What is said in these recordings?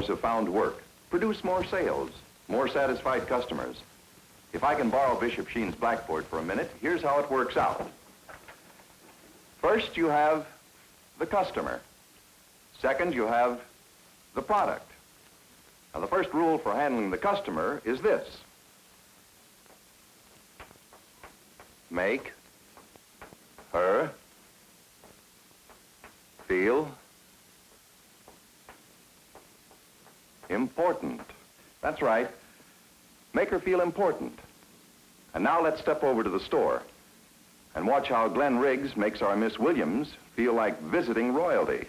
housewives have found work, produce more sales, more satisfied customers. If I can borrow Bishop Sheen's blackboard for a minute, here's how it works out. First, you have the customer. Second, you have the product. Now, the first rule for handling the customer is this. Make her feel important. That's right. Make her feel important. And now let's step over to the store and watch how Glenn Riggs makes our Miss Williams feel like visiting royalty.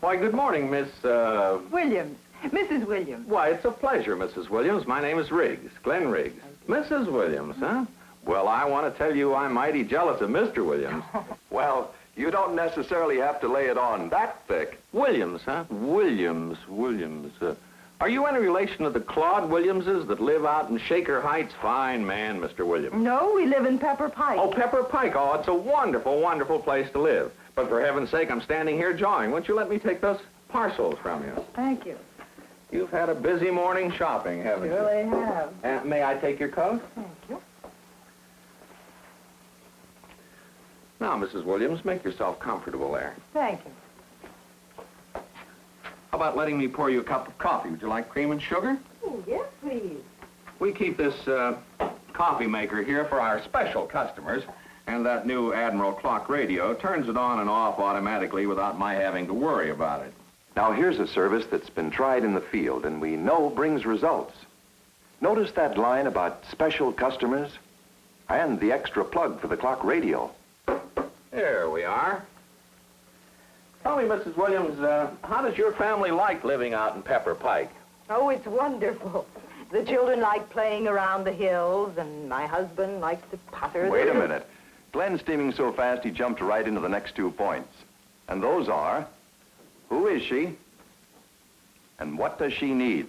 Why, good morning, Miss, Williams. Mrs. Williams. Why, it's a pleasure, Mrs. Williams. My name is Riggs, Glenn Riggs. Mrs. Williams, huh? Well, I want to tell you I'm mighty jealous of Mr. Williams. Well, you don't necessarily have to lay it on that thick. Williams, huh? Williams. Are you any relation to the Claude Williamses that live out in Shaker Heights? Fine man, Mr. Williams. No, we live in Pepper Pike. Oh, Pepper Pike. Oh, it's a wonderful, wonderful place to live. But for heaven's sake, I'm standing here jawing. Won't you let me take those parcels from you? Thank you. You've had a busy morning shopping, haven't you? Surely have. May I take your coat? Thank you. Now, Mrs. Williams, make yourself comfortable there. Thank you. How about letting me pour you a cup of coffee? Would you like cream and sugar? Oh, yes, please. We keep this coffee maker here for our special customers, and that new Admiral clock radio turns it on and off automatically without my having to worry about it. Now, here's a service that's been tried in the field and we know brings results. Notice that line about special customers and the extra plug for the clock radio. There we are. Tell me, Mrs. Williams, how does your family like living out in Pepper Pike? Oh, it's wonderful. The children like playing around the hills, and my husband likes to putter. Wait a minute. Glenn's steaming so fast he jumped right into the next 2 points. And those are, who is she? And what does she need?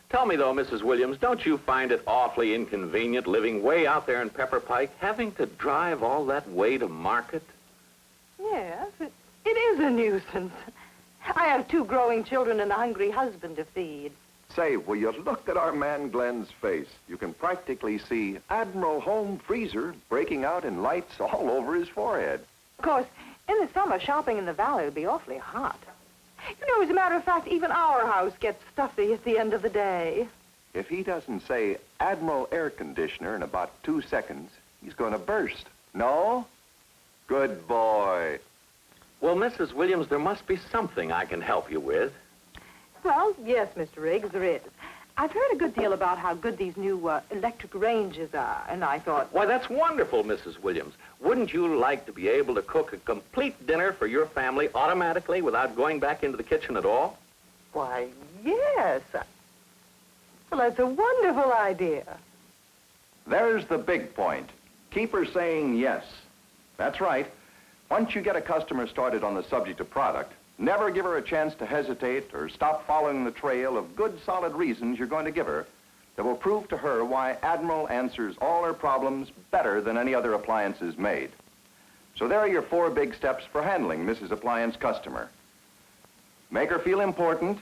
Tell me, though, Mrs. Williams, don't you find it awfully inconvenient living way out there in Pepper Pike, having to drive all that way to market? Yes, it is a nuisance. I have 2 growing children and a hungry husband to feed. Say, will you look at our man Glenn's face? You can practically see Admiral Home Freezer breaking out in lights all over his forehead. Of course, in the summer, shopping in the valley would be awfully hot. You know, as a matter of fact, even our house gets stuffy at the end of the day. If he doesn't say Admiral Air Conditioner in about 2 seconds, he's going to burst. No? Good boy. Well, Mrs. Williams, there must be something I can help you with. Well, yes, Mr. Riggs, there is. I've heard a good deal about how good these new electric ranges are, and I thought... Why, that's wonderful, Mrs. Williams. Wouldn't you like to be able to cook a complete dinner for your family automatically without going back into the kitchen at all? Why, yes. Well, that's a wonderful idea. There's the big point. Keep her saying yes. That's right. Once you get a customer started on the subject of product, never give her a chance to hesitate or stop following the trail of good, solid reasons you're going to give her that will prove to her why Admiral answers all her problems better than any other appliances made. So there are your 4 big steps for handling Mrs. Appliance customer. Make her feel important,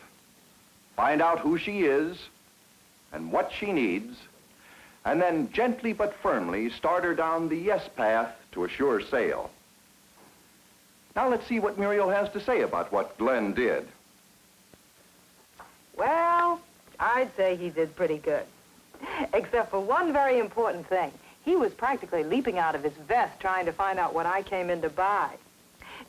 find out who she is and what she needs, and then gently but firmly start her down the yes path to a sure sale. Now let's see what Muriel has to say about what Glenn did. Well, I'd say he did pretty good. Except for one very important thing. He was practically leaping out of his vest trying to find out what I came in to buy.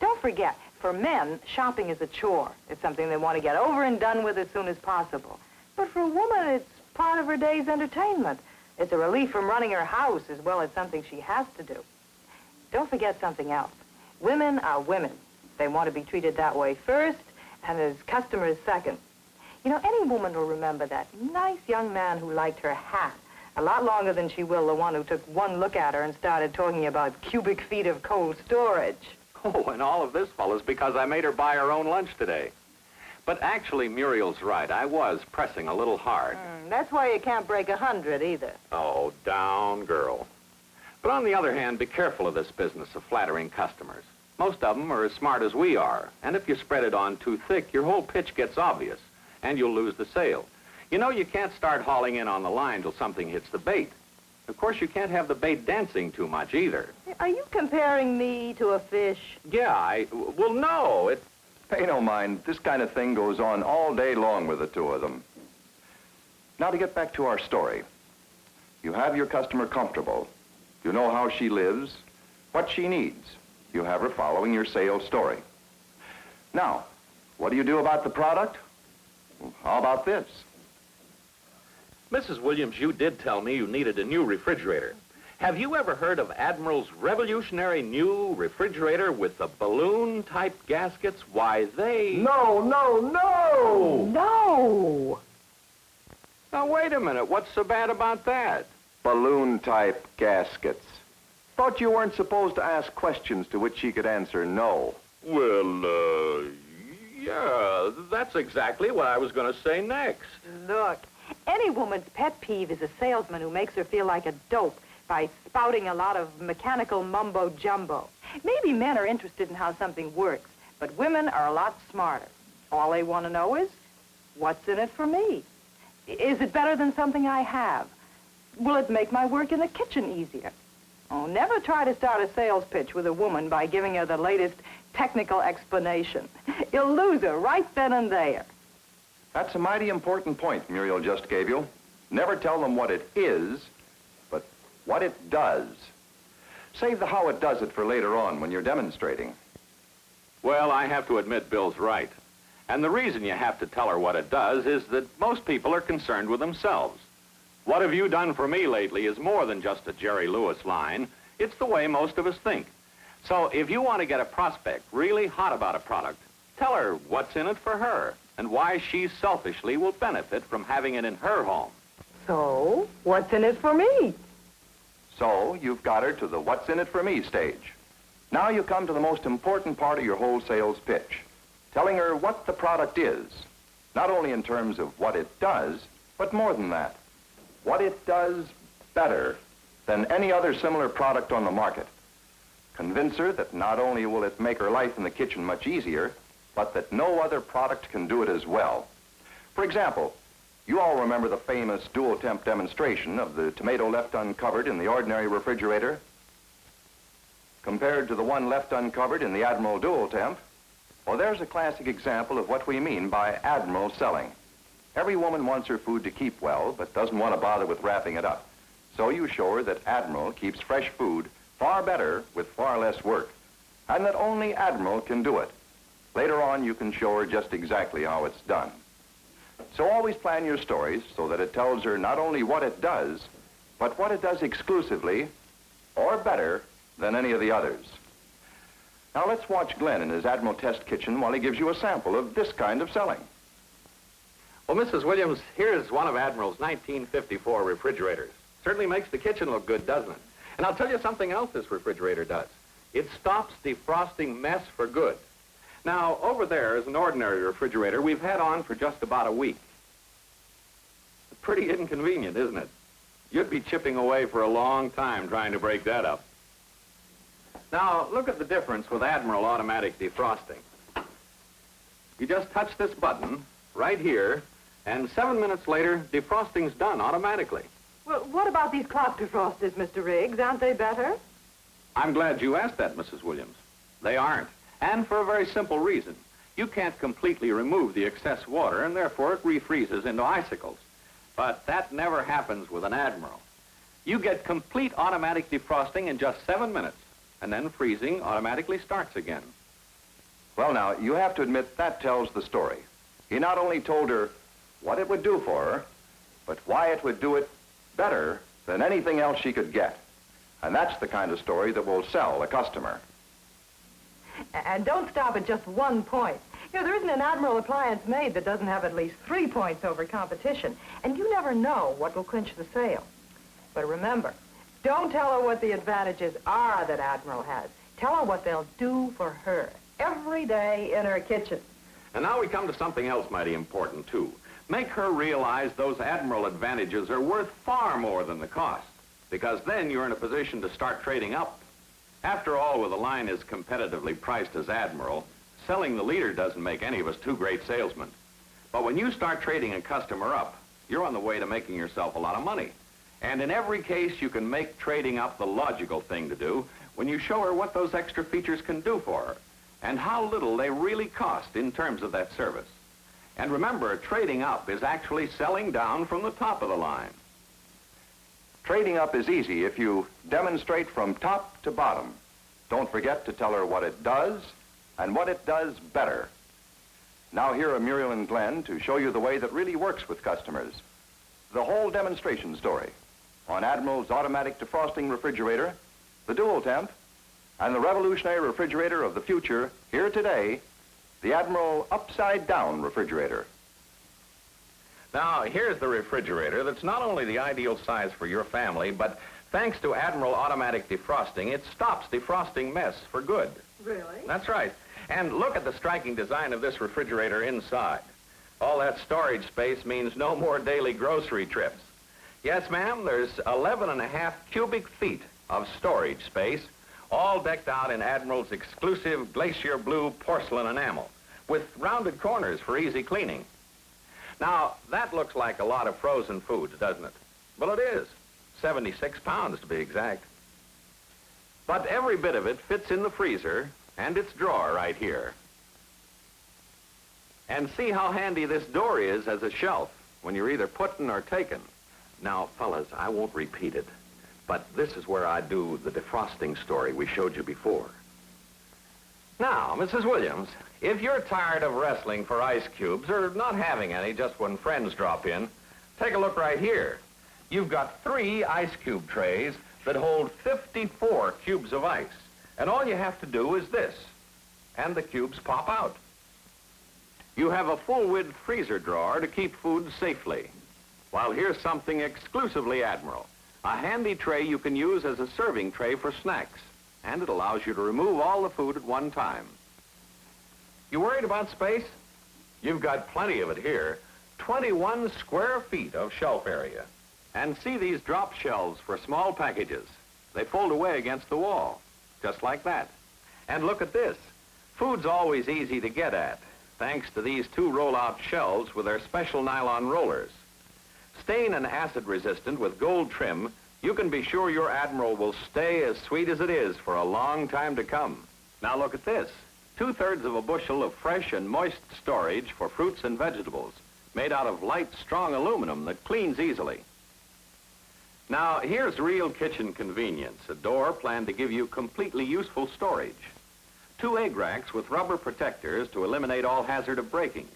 Don't forget, for men, shopping is a chore. It's something they want to get over and done with as soon as possible. But for a woman, it's part of her day's entertainment. It's a relief from running her house as well as something she has to do. Don't forget something else. Women are women. They want to be treated that way first, and as customers second. You know, any woman will remember that nice young man who liked her hat a lot longer than she will the one who took one look at her and started talking about cubic feet of cold storage. Oh, and all of this, fellas, because I made her buy her own lunch today. But actually, Muriel's right. I was pressing a little hard. That's why you can't break 100 either. Oh, down, girl. But on the other hand, be careful of this business of flattering customers. Most of them are as smart as we are, and if you spread it on too thick, your whole pitch gets obvious, and you'll lose the sale. You know, you can't start hauling in on the line till something hits the bait. Of course, you can't have the bait dancing too much either. Are you comparing me to a fish? Yeah, well, no, Pay no mind. This kind of thing goes on all day long with the two of them. Now to get back to our story. You have your customer comfortable. You know how she lives, what she needs. You have her following your sales story. Now, what do you do about the product? Well, how about this? Mrs. Williams, you did tell me you needed a new refrigerator. Have you ever heard of Admiral's revolutionary new refrigerator with the balloon-type gaskets? Why, they... No! No! Now, wait a minute. What's so bad about that? Balloon-type gaskets. Thought you weren't supposed to ask questions to which she could answer no. Well, yeah, that's exactly what I was going to say next. Look, any woman's pet peeve is a salesman who makes her feel like a dope by spouting a lot of mechanical mumbo-jumbo. Maybe men are interested in how something works, but women are a lot smarter. All they want to know is, what's in it for me? Is it better than something I have? Will it make my work in the kitchen easier? Oh, never try to start a sales pitch with a woman by giving her the latest technical explanation. You'll lose her right then and there. That's a mighty important point Muriel just gave you. Never tell them what it is, but what it does. Save the how it does it for later on when you're demonstrating. Well, I have to admit Bill's right. And the reason you have to tell her what it does is that most people are concerned with themselves. What have you done for me lately is more than just a Jerry Lewis line. It's the way most of us think. So if you want to get a prospect really hot about a product, tell her what's in it for her and why she selfishly will benefit from having it in her home. So, what's in it for me? So you've got her to the what's in it for me stage. Now you come to the most important part of your whole sales pitch, telling her what the product is, not only in terms of what it does, but more than that, what it does better than any other similar product on the market. Convince her that not only will it make her life in the kitchen much easier, but that no other product can do it as well. For example, you all remember the famous dual temp demonstration of the tomato left uncovered in the ordinary refrigerator compared to the one left uncovered in the Admiral dual temp. Well, there's a classic example of what we mean by Admiral selling. Every woman wants her food to keep well, but doesn't want to bother with wrapping it up. So you show her that Admiral keeps fresh food far better with far less work, and that only Admiral can do it. Later on, you can show her just exactly how it's done. So always plan your stories so that it tells her not only what it does, but what it does exclusively, or better, than any of the others. Now let's watch Glenn in his Admiral test kitchen while he gives you a sample of this kind of selling. Well, Mrs. Williams, here's one of Admiral's 1954 refrigerators. Certainly makes the kitchen look good, doesn't it? And I'll tell you something else this refrigerator does. It stops defrosting mess for good. Now, over there is an ordinary refrigerator we've had on for just about a week. Pretty inconvenient, isn't it? You'd be chipping away for a long time trying to break that up. Now, look at the difference with Admiral automatic defrosting. You just touch this button right here, and 7 minutes later, defrosting's done automatically. Well, what about these clock defrosters, Mr. Riggs? Aren't they better? I'm glad you asked that, Mrs. Williams. They aren't, and for a very simple reason. You can't completely remove the excess water, and therefore it refreezes into icicles. But that never happens with an Admiral. You get complete automatic defrosting in just 7 minutes, and then freezing automatically starts again. Well, now, you have to admit that tells the story. He not only told her what it would do for her, but why it would do it better than anything else she could get. And that's the kind of story that will sell a customer. And don't stop at just 1 point. You know, there isn't an Admiral Appliance made that doesn't have at least 3 points over competition. And you never know what will clinch the sale. But remember, don't tell her what the advantages are that Admiral has. Tell her what they'll do for her every day in her kitchen. And now we come to something else mighty important, too. Make her realize those Admiral advantages are worth far more than the cost. because then you're in a position to start trading up. After all, with a line as competitively priced as Admiral, selling the leader doesn't make any of us too great salesmen. But when you start trading a customer up, you're on the way to making yourself a lot of money. And in every case, you can make trading up the logical thing to do when you show her what those extra features can do for her and how little they really cost in terms of that service. And remember, trading up is actually selling down from the top of the line. Trading up is easy if you demonstrate from top to bottom. Don't forget to tell her what it does and what it does better. Now here are Muriel and Glenn to show you the way that really works with customers. The whole demonstration story on Admiral's automatic defrosting refrigerator, the dual temp, and the revolutionary refrigerator of the future, here today, the Admiral upside-down refrigerator. Now, here's the refrigerator that's not only the ideal size for your family, but thanks to Admiral automatic defrosting, it stops defrosting mess for good. Really? That's right. And look at the striking design of this refrigerator inside. All that storage space means no more daily grocery trips. Yes, ma'am, there's 11.5 cubic feet of storage space, all decked out in Admiral's exclusive glacier blue porcelain enamel, with rounded corners for easy cleaning. Now, that looks like a lot of frozen foods, doesn't it? Well, it is. 76 pounds, to be exact. But every bit of it fits in the freezer and its drawer right here. And see how handy this door is as a shelf when you're either putting or taking. Now, fellas, I won't repeat it, but this is where I do the defrosting story we showed you before. Now, Mrs. Williams, if you're tired of wrestling for ice cubes or not having any just when friends drop in, take a look right here. You've got 3 ice cube trays that hold 54 cubes of ice. And all you have to do is this, and the cubes pop out. You have a full-width freezer drawer to keep food safely. While here's something exclusively Admiral, a handy tray you can use as a serving tray for snacks, and it allows you to remove all the food at one time. You worried about space? You've got plenty of it here. 21 square feet of shelf area. And see these drop shelves for small packages. They fold away against the wall, just like that. And look at this. Food's always easy to get at, thanks to these 2 roll-out shelves with their special nylon rollers. Stain and acid resistant with gold trim, you can be sure your Admiral will stay as sweet as it is for a long time to come. Now look at this. 2/3 of a bushel of fresh and moist storage for fruits and vegetables, made out of light, strong aluminum that cleans easily. Now, here's real kitchen convenience, a door planned to give you completely useful storage. 2 egg racks with rubber protectors to eliminate all hazard of breaking.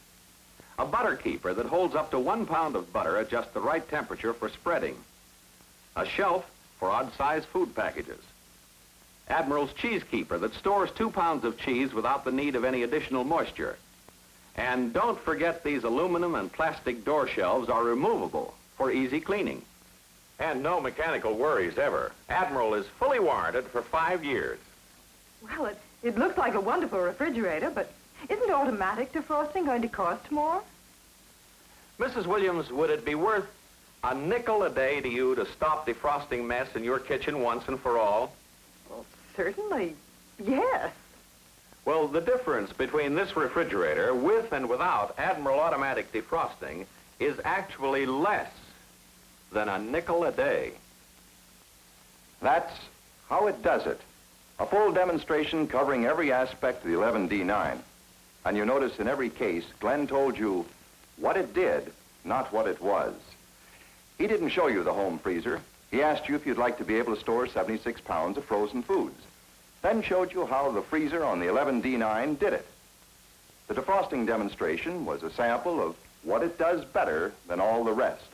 A butter keeper that holds up to 1 pound of butter at just the right temperature for spreading. A shelf for odd-sized food packages. Admiral's cheese keeper that stores 2 pounds of cheese without the need of any additional moisture. And don't forget these aluminum and plastic door shelves are removable for easy cleaning. And no mechanical worries ever. Admiral is fully warranted for 5 years. Well, it looks like a wonderful refrigerator, but isn't automatic defrosting going to cost more? Mrs. Williams, would it be worth a nickel a day to you to stop defrosting mess in your kitchen once and for all? Well, certainly, yes. Well, the difference between this refrigerator with and without Admiral automatic defrosting is actually less than a nickel a day. That's how it does it. A full demonstration covering every aspect of the 11D9. And you notice in every case, Glenn told you what it did, not what it was. He didn't show you the home freezer. He asked you if you'd like to be able to store 76 pounds of frozen foods. Then showed you how the freezer on the 11D9 did it. The defrosting demonstration was a sample of what it does better than all the rest.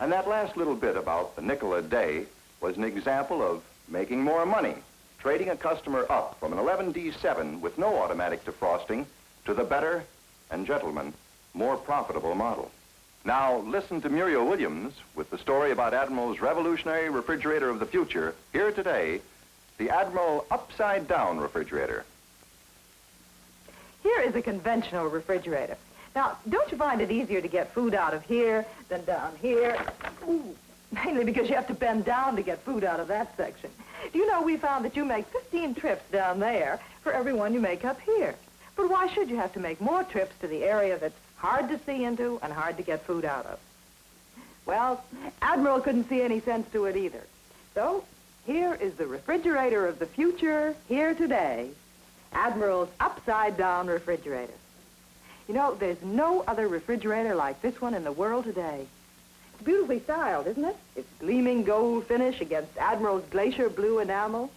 And that last little bit about the nickel a day was an example of making more money, trading a customer up from an 11D7 with no automatic defrosting to the better and, gentlemen, more profitable model. Now listen to Muriel Williams with the story about Admiral's revolutionary refrigerator of the future, here today, the Admiral upside-down refrigerator. Here is a conventional refrigerator. Now, don't you find it easier to get food out of here than down here? Ooh, Mainly because you have to bend down to get food out of that section. Do you know we found that you make 15 trips down there for every one you make up here? But why should you have to make more trips to the area that's hard to see into and hard to get food out of? Well, Admiral couldn't see any sense to it either. So, here is the refrigerator of the future, here today. Admiral's upside-down refrigerator. You know, there's no other refrigerator like this one in the world today. It's beautifully styled, isn't it? It's gleaming gold finish against Admiral's glacier blue enamel.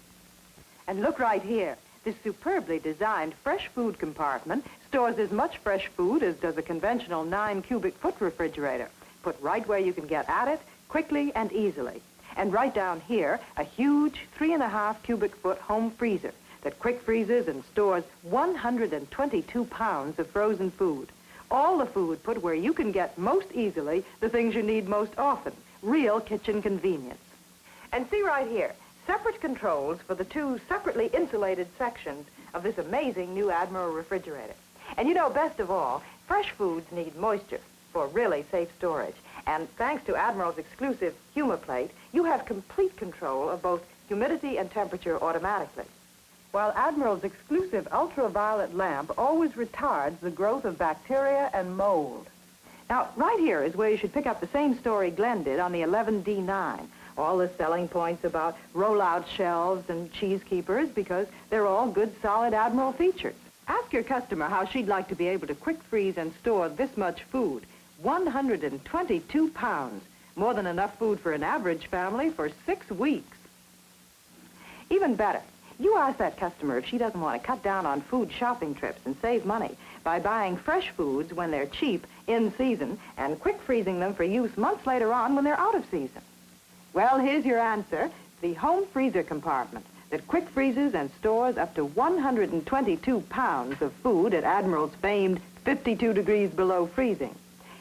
And look right here. This superbly designed fresh food compartment stores as much fresh food as does a conventional 9-cubic-foot refrigerator. Put right where you can get at it, quickly and easily. And right down here, a huge 3.5-cubic-foot home freezer that quick freezes and stores 122 pounds of frozen food. All the food put where you can get most easily the things you need most often, real kitchen convenience. And see right here, separate controls for the two separately insulated sections of this amazing new Admiral refrigerator. And you know, best of all, fresh foods need moisture for really safe storage. And thanks to Admiral's exclusive HumiPlate, you have complete control of both humidity and temperature automatically. While Admiral's exclusive ultraviolet lamp always retards the growth of bacteria and mold. Now, right here is where you should pick up the same story Glenn did on the 11D9. All the selling points about roll-out shelves and cheese keepers, because they're all good, solid Admiral features. Ask your customer how she'd like to be able to quick freeze and store this much food. 122 pounds, more than enough food for an average family for 6 weeks. Even better, you ask that customer if she doesn't want to cut down on food shopping trips and save money by buying fresh foods when they're cheap in season and quick freezing them for use months later on when they're out of season. Well, here's your answer, the home freezer compartment that quick freezes and stores up to 122 pounds of food at Admiral's famed 52 degrees below freezing.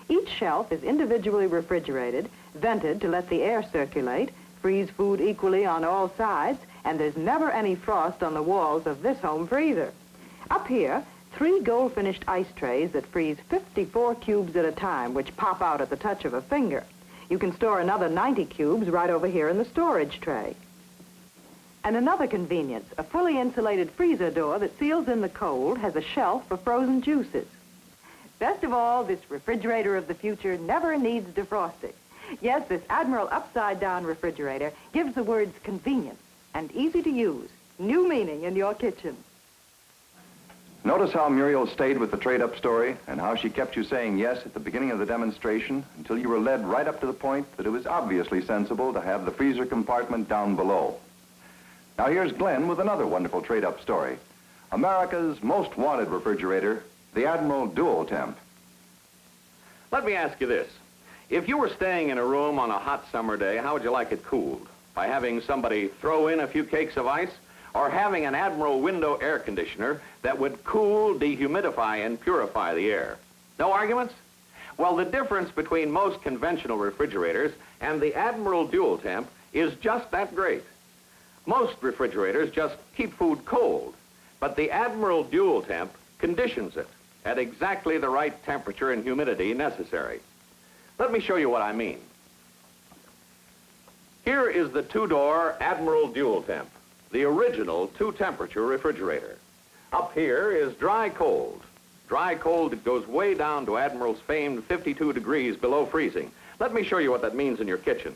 Each shelf is individually refrigerated, vented to let the air circulate, freeze food equally on all sides, and there's never any frost on the walls of this home freezer. Up here, 3 gold-finished ice trays that freeze 54 cubes at a time, which pop out at the touch of a finger. You can store another 90 cubes right over here in the storage tray. And another convenience, a fully insulated freezer door that seals in the cold has a shelf for frozen juices. Best of all, this refrigerator of the future never needs defrosting. Yes, this Admiral upside-down refrigerator gives the words convenient and easy to use new meaning in your kitchen. Notice how Muriel stayed with the trade-up story and how she kept you saying yes at the beginning of the demonstration until you were led right up to the point that it was obviously sensible to have the freezer compartment down below. Now here's Glenn with another wonderful trade-up story. America's most wanted refrigerator, the Admiral Dual Temp. Let me ask you this. If you were staying in a room on a hot summer day, how would you like it cooled? By having somebody throw in a few cakes of ice, or having an Admiral window air conditioner that would cool, dehumidify, and purify the air? No arguments? Well, the difference between most conventional refrigerators and the Admiral Dual Temp is just that great. Most refrigerators just keep food cold, but the Admiral Dual Temp conditions it at exactly the right temperature and humidity necessary. Let me show you what I mean. Here is the 2-door Admiral Dual Temp, the original 2-temperature refrigerator. Up here is dry cold. Dry cold that goes way down to Admiral's famed 52 degrees below freezing. Let me show you what that means in your kitchen.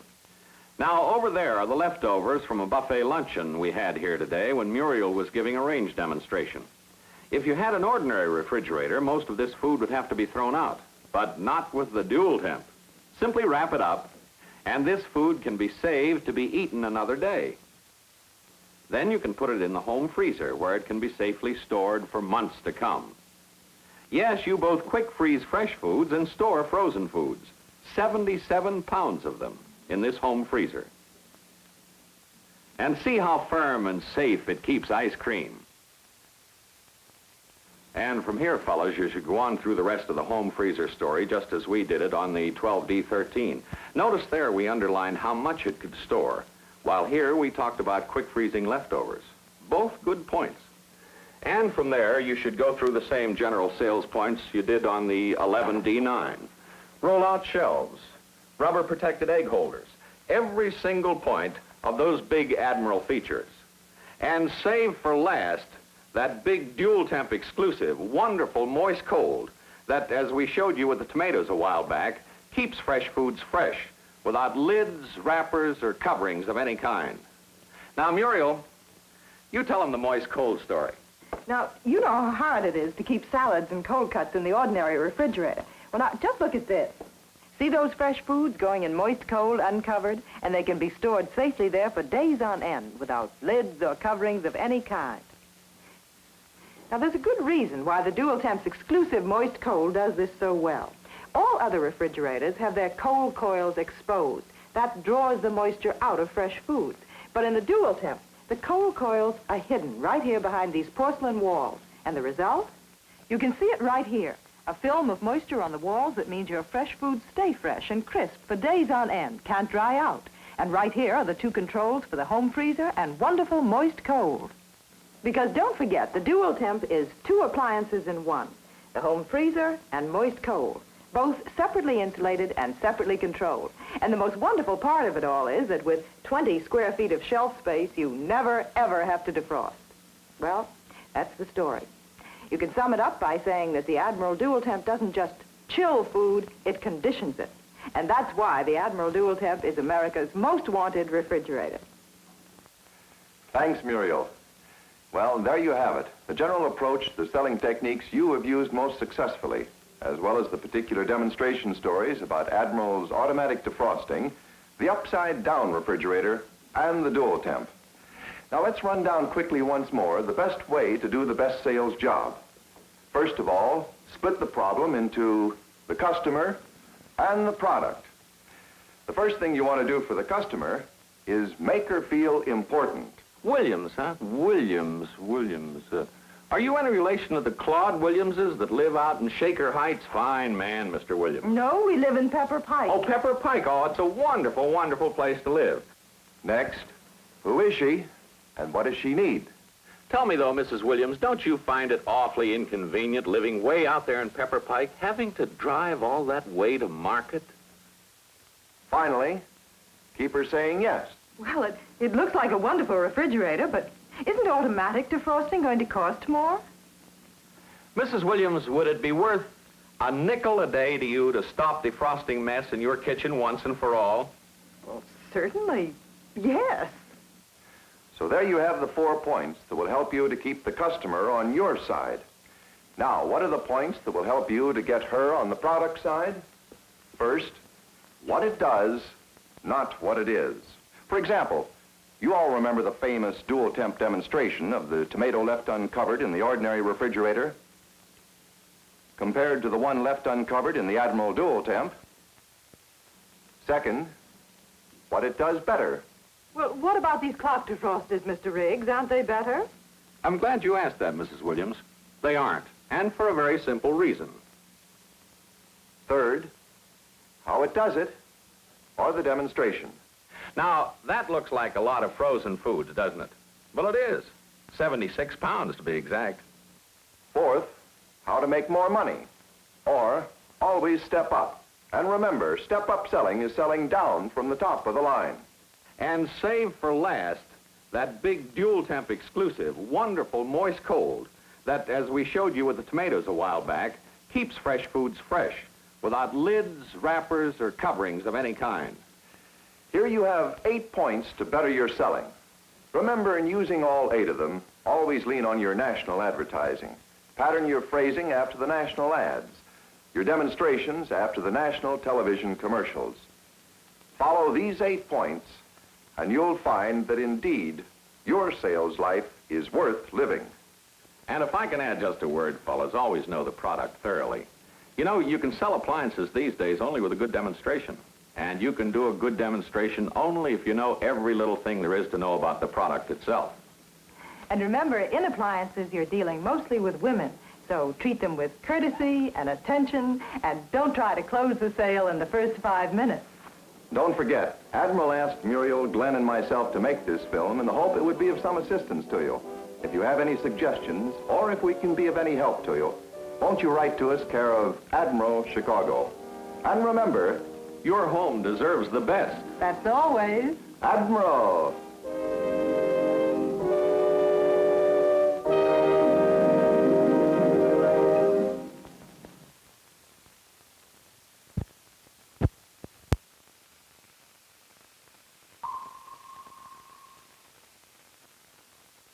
Now, over there are the leftovers from a buffet luncheon we had here today when Muriel was giving a range demonstration. If you had an ordinary refrigerator, most of this food would have to be thrown out, but not with the Dual Temp. Simply wrap it up, and this food can be saved to be eaten another day. Then you can put it in the home freezer where it can be safely stored for months to come. Yes, you both quick freeze fresh foods and store frozen foods. 77 pounds of them in this home freezer. And see how firm and safe it keeps ice cream. And from here, fellas, you should go on through the rest of the home freezer story just as we did it on the 12D13. Notice there we underlined how much it could store, while here we talked about quick freezing leftovers. Both good points. And from there, you should go through the same general sales points you did on the 11D9. Roll-out shelves, rubber-protected egg holders, every single point of those big Admiral features. And save for last that big dual temp exclusive, wonderful moist cold that, as we showed you with the tomatoes a while back, keeps fresh foods fresh without lids, wrappers, or coverings of any kind. Now, Muriel, you tell them the moist cold story. Now, you know how hard it is to keep salads and cold cuts in the ordinary refrigerator. Well, now, just look at this. See those fresh foods going in moist cold, uncovered, and they can be stored safely there for days on end without lids or coverings of any kind. Now, there's a good reason why the Dual Temp's exclusive moist cold does this so well. All other refrigerators have their cold coils exposed. That draws the moisture out of fresh foods. But in the Dual Temp, the cold coils are hidden right here behind these porcelain walls. And the result? You can see it right here. A film of moisture on the walls that means your fresh foods stay fresh and crisp for days on end, can't dry out. And right here are the two controls for the home freezer and wonderful moist cold. Because don't forget, the Dual Temp is two appliances in one. The home freezer and moist cold. Both separately insulated and separately controlled. And the most wonderful part of it all is that with 20 square feet of shelf space, you never, ever have to defrost. Well, that's the story. You can sum it up by saying that the Admiral Dual Temp doesn't just chill food, it conditions it. And that's why the Admiral Dual Temp is America's most wanted refrigerator. Thanks, Muriel. Well, there you have it. The general approach to the selling techniques you have used most successfully, as well as the particular demonstration stories about Admiral's automatic defrosting, the upside-down refrigerator, and the Dual Temp. Now let's run down quickly once more the best way to do the best sales job. First of all, split the problem into the customer and the product. The first thing you want to do for the customer is make her feel important. Williams, huh? Williams. Are you any relation to the Claude Williamses that live out in Shaker Heights? Fine man, Mr. Williams. No, we live in Pepper Pike. Oh, Pepper Pike. Oh, it's a wonderful, wonderful place to live. Next, who is she and what does she need? Tell me, though, Mrs. Williams, don't you find it awfully inconvenient living way out there in Pepper Pike, having to drive all that way to market? Finally, keep her saying yes. Well, it looks like a wonderful refrigerator, but isn't automatic defrosting going to cost more? Mrs. Williams, would it be worth a nickel a day to you to stop defrosting mess in your kitchen once and for all? Well, certainly, yes. So there you have the 4 points that will help you to keep the customer on your side. Now, what are the points that will help you to get her on the product side? First, what it does, not what it is. For example, you all remember the famous Dual Temp demonstration of the tomato left uncovered in the ordinary refrigerator compared to the one left uncovered in the Admiral Dual Temp. Second, what it does better. Well, what about these clock defrosters, Mr. Riggs? Aren't they better? I'm glad you asked that, Mrs. Williams. They aren't, and for a very simple reason. Third, how it does it, or the demonstration. Now, that looks like a lot of frozen foods, doesn't it? Well, it is. 76 pounds, to be exact. Fourth, how to make more money, or always step up. And remember, step-up selling is selling down from the top of the line. And save for last that big dual temp exclusive, wonderful moist cold that, as we showed you with the tomatoes a while back, keeps fresh foods fresh without lids, wrappers, or coverings of any kind. Here you have 8 points to better your selling. Remember, in using all 8 of them, always lean on your national advertising. Pattern your phrasing after the national ads, your demonstrations after the national television commercials. Follow these 8 points, and you'll find that indeed your sales life is worth living. And if I can add just a word, fellas, always know the product thoroughly. You know, you can sell appliances these days only with a good demonstration. And you can do a good demonstration only if you know every little thing there is to know about the product itself. And remember, in appliances, you're dealing mostly with women. So treat them with courtesy and attention, and don't try to close the sale in the first 5 minutes. Don't forget, Admiral asked Muriel, Glenn, and myself to make this film in the hope it would be of some assistance to you. If you have any suggestions, or if we can be of any help to you, won't you write to us, care of Admiral, Chicago. And remember, Your home deserves the best. That's always. Admiral.